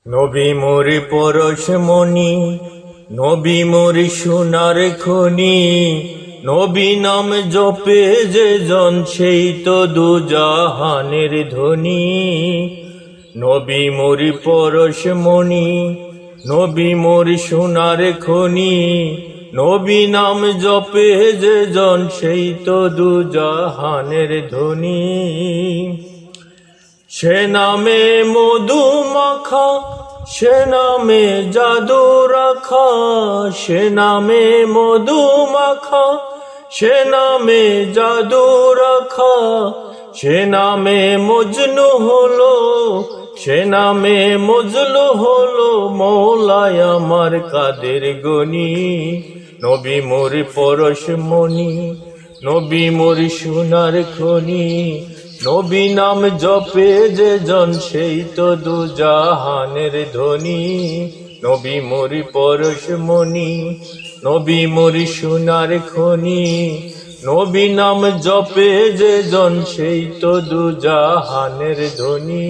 নবী মোর পরশমণি, নবী মোর সোনার খনি, নবী নাম জপে যে জন সেই তো দুজাহানের ধনী। নবী মোর পরশমণি, নবী মোর সোনার খনি, নবী নাম জপে যে জন সেই তো দুজাহানের ধনী। সে নামে মধু মাখা, সে নামে জাদু রাখা, সে নামে মধু মাখা, সে নামে জাদু রাখা, সে নামে মজনু হলো, সে নামে মজলু হলো মৌলায় আমার কাদের গনি। নবী মোর পরশমণি, নবী মোর সোনার খনি, নবী নাম জপে যে জন সেই তো দুজাহানের ধনী। নবী মোর পরশমণি, নবী মোর সোনার খনি, নবী নাম জপে যে জন সেই তো দুজাহানের ধনী।